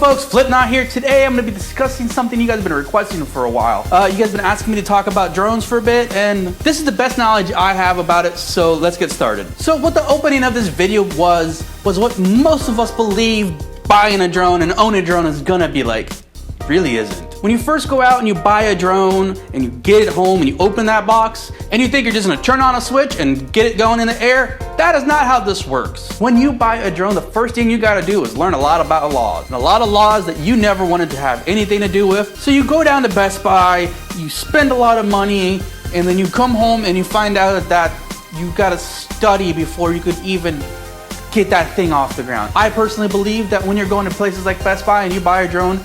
up, folks? Flipknot here. Today I'm going to be discussing something you guys have been requesting for a while. You guys have been asking me to talk about drones for a bit, and this is the best knowledge I have about it, so let's get started. So what the opening of this video was what most of us believe buying a drone and owning a drone is going to be like. Really isn't. When you first go out and you buy a drone and you get it home and you open that box and you think you're just gonna turn on a switch and get it going in the air, that is not how this works. When you buy a drone, the first thing you gotta do is learn a lot about laws. And a lot of laws that you never wanted to have anything to do with. So you go down to Best Buy, you spend a lot of money, and then you come home and you find out that you gotta study before you could even get that thing off the ground. I personally believe that when you're going to places like Best Buy and you buy a drone,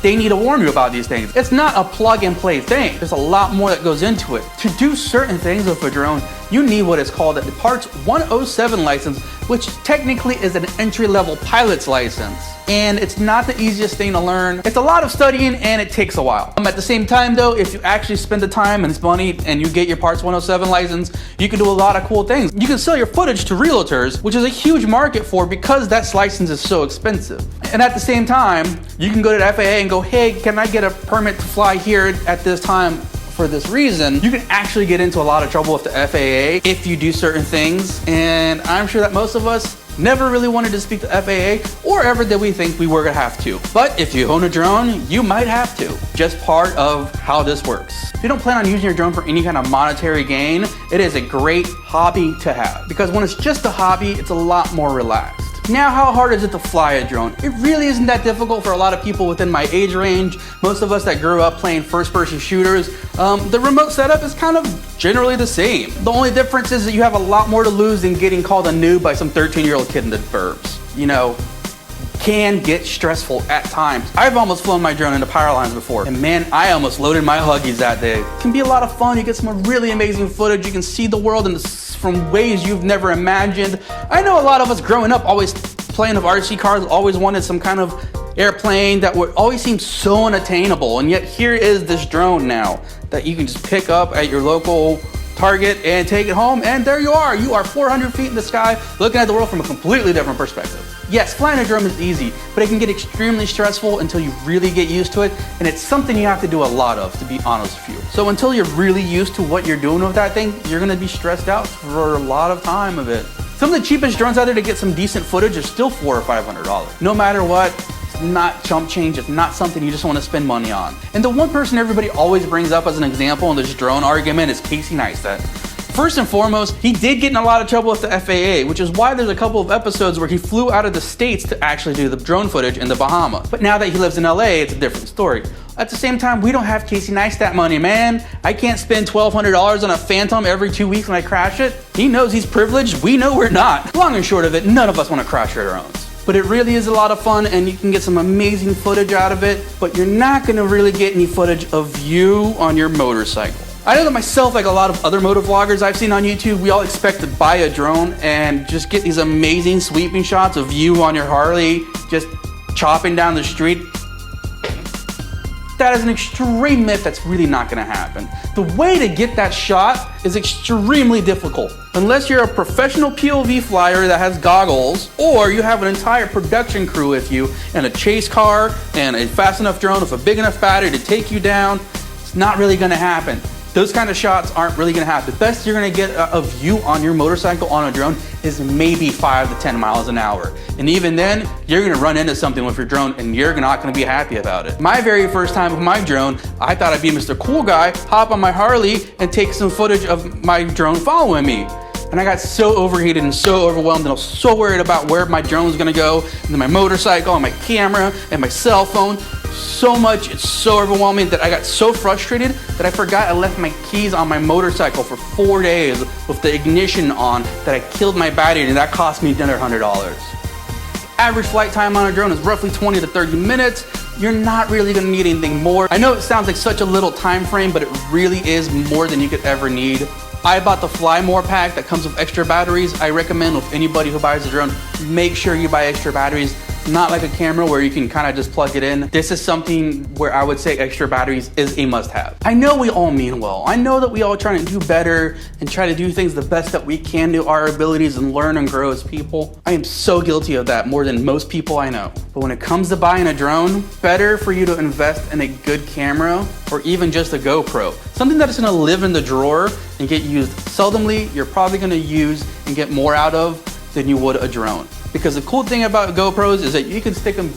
they need to warn you about these things. It's not a plug and play thing. There's a lot more that goes into it. To do certain things with a drone, you need what is called a Parts 107 license, which technically is an entry-level pilot's license. And it's not the easiest thing to learn. It's a lot of studying and it takes a while. At the same time though, if you actually spend the time and it's money and you get your Parts 107 license, you can do a lot of cool things. You can sell your footage to realtors, which is a huge market for because that license is so expensive. And at the same time, you can go to the FAA and go, hey, can I get a permit to fly here at this time for this reason? You can actually get into a lot of trouble with the FAA if you do certain things. And I'm sure that most of us never really wanted to speak to FAA or ever did we think we were gonna have to. But if you own a drone, you might have to. Just part of how this works. If you don't plan on using your drone for any kind of monetary gain, it is a great hobby to have. Because when it's just a hobby, it's a lot more relaxed. Now, how hard is it to fly a drone? It really isn't that difficult for a lot of people within my age range. Most of us that grew up playing first-person shooters, the remote setup is kind of generally the same. The only difference is that you have a lot more to lose than getting called a noob by some 13-year-old kid in the burbs. You know, can get stressful at times. I've almost flown my drone into power lines before, and man, I almost loaded my Huggies that day. It can be a lot of fun. You get some really amazing footage. You can see the world from ways you've never imagined. I know a lot of us growing up always playing with RC cars, always wanted some kind of airplane that would always seem so unattainable, and yet here is this drone now that you can just pick up at your local Target and take it home, and there you are. You are 400 feet in the sky looking at the world from a completely different perspective. Yes, flying a drone is easy, but it can get extremely stressful until you really get used to it, and it's something you have to do a lot of, to be honest with you. So until you're really used to what you're doing with that thing, you're gonna be stressed out for a lot of time of it. Some of the cheapest drones out there to get some decent footage are still $400 or $500. No matter what, it's not chump change. It's not something you just want to spend money on. And the one person everybody always brings up as an example in this drone argument is Casey Neistat. First and foremost, he did get in a lot of trouble with the FAA, which is why there's a couple of episodes where he flew out of the States to actually do the drone footage in the Bahamas. But now that he lives in LA, it's a different story. At the same time, we don't have Casey Neistat money, man. I can't spend $1,200 on a Phantom every 2 weeks when I crash it. He knows he's privileged. We know we're not. Long and short of it, none of us want to crash our drones. But it really is a lot of fun and you can get some amazing footage out of it, but you're not gonna really get any footage of you on your motorcycle. I know that myself, like a lot of other moto vloggers I've seen on YouTube, we all expect to buy a drone and just get these amazing sweeping shots of you on your Harley, just chopping down the street. That is an extreme myth that's really not gonna happen. The way to get that shot is extremely difficult. Unless you're a professional POV flyer that has goggles, or you have an entire production crew with you, and a chase car, and a fast enough drone with a big enough battery to take you down, it's not really gonna happen. Those kind of shots aren't really gonna happen. The best you're gonna get of you on your motorcycle on a drone is maybe 5 to 10 miles an hour. And even then, you're gonna run into something with your drone and you're not gonna be happy about it. My very first time with my drone, I thought I'd be Mr. Cool Guy, hop on my Harley and take some footage of my drone following me. And I got so overheated and so overwhelmed and I was so worried about where my drone was gonna go, and then my motorcycle and my camera and my cell phone. So much, it's so overwhelming that I got so frustrated that I forgot I left my keys on my motorcycle for 4 days with the ignition on, that I killed my battery, and that cost me another $100. Average flight time on a drone is roughly 20 to 30 minutes. You're not really gonna need anything more. I know it sounds like such a little time frame, but it really is more than you could ever need. I bought the Fly More pack that comes with extra batteries. I recommend with anybody who buys a drone, make sure you buy extra batteries. not like a camera where you can kind of just plug it in. This is something where I would say extra batteries is a must-have. I know we all mean well. I know that we all try to do better and try to do things the best that we can to our abilities and learn and grow as people. I am so guilty of that more than most people I know. But when it comes to buying a drone, better for you to invest in a good camera or even just a GoPro. Something that is gonna live in the drawer and get used seldomly, you're probably gonna use and get more out of than you would a drone. Because the cool thing about GoPros is that you can stick them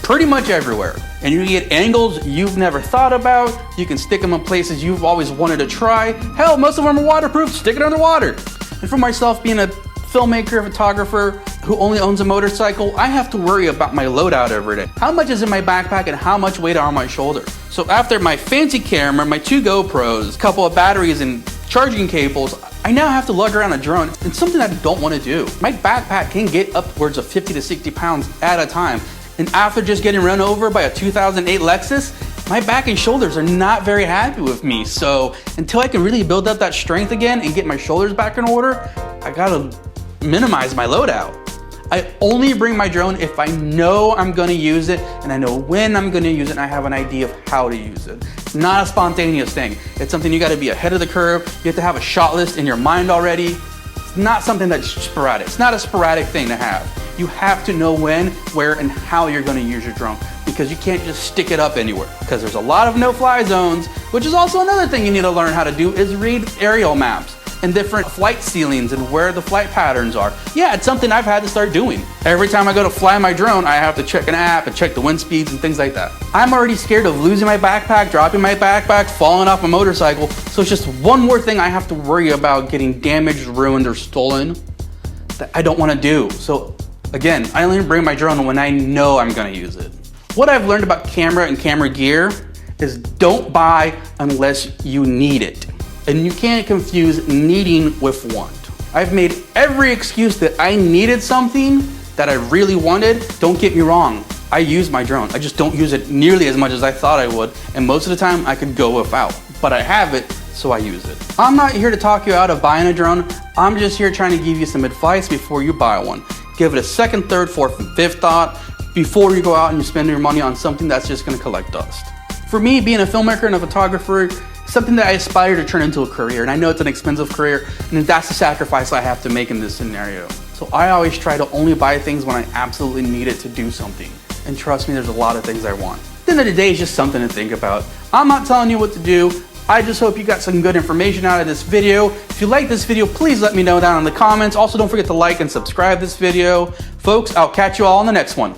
pretty much everywhere. And you get angles you've never thought about. You can stick them in places you've always wanted to try. Hell, most of them are waterproof, stick it underwater. And for myself, being a filmmaker, photographer who only owns a motorcycle, I have to worry about my loadout every day. How much is in my backpack and how much weight are on my shoulder? So after my fancy camera, my 2 GoPros, a couple of batteries and charging cables, I now have to lug around a drone. It's something I don't want to do. My backpack can get upwards of 50 to 60 pounds at a time. And after just getting run over by a 2008 Lexus, my back and shoulders are not very happy with me. So until I can really build up that strength again and get my shoulders back in order, I gotta minimize my loadout. I only bring my drone if I know I'm gonna use it and I know when I'm gonna use it and I have an idea of how to use it. It's not a spontaneous thing. It's something you gotta be ahead of the curve. You have to have a shot list in your mind already. It's not something that's sporadic. It's not a sporadic thing to have. You have to know when, where, and how you're gonna use your drone because you can't just stick it up anywhere because there's a lot of no-fly zones, which is also another thing you need to learn how to do is read aerial maps and different flight ceilings and where the flight patterns are. Yeah, it's something I've had to start doing. Every time I go to fly my drone, I have to check an app and check the wind speeds and things like that. I'm already scared of losing my backpack, dropping my backpack, falling off my motorcycle. So it's just one more thing I have to worry about getting damaged, ruined, or stolen that I don't want to do. So again, I only bring my drone when I know I'm gonna use it. What I've learned about camera and camera gear is don't buy unless you need it. And you can't confuse needing with want. I've made every excuse that I needed something that I really wanted. Don't get me wrong, I use my drone. I just don't use it nearly as much as I thought I would. And most of the time I could go without, but I have it, so I use it. I'm not here to talk you out of buying a drone. I'm just here trying to give you some advice before you buy one. Give it a second, third, fourth, and fifth thought before you go out and you spend your money on something that's just gonna collect dust. For me, being a filmmaker and a photographer, something that I aspire to turn into a career, and I know it's an expensive career, and that's the sacrifice I have to make in this scenario. So I always try to only buy things when I absolutely need it to do something. And trust me, there's a lot of things I want. At the end of the day, it's just something to think about. I'm not telling you what to do. I just hope you got some good information out of this video. If you like this video, please let me know down in the comments. Also, don't forget to like and subscribe this video. Folks, I'll catch you all in the next one.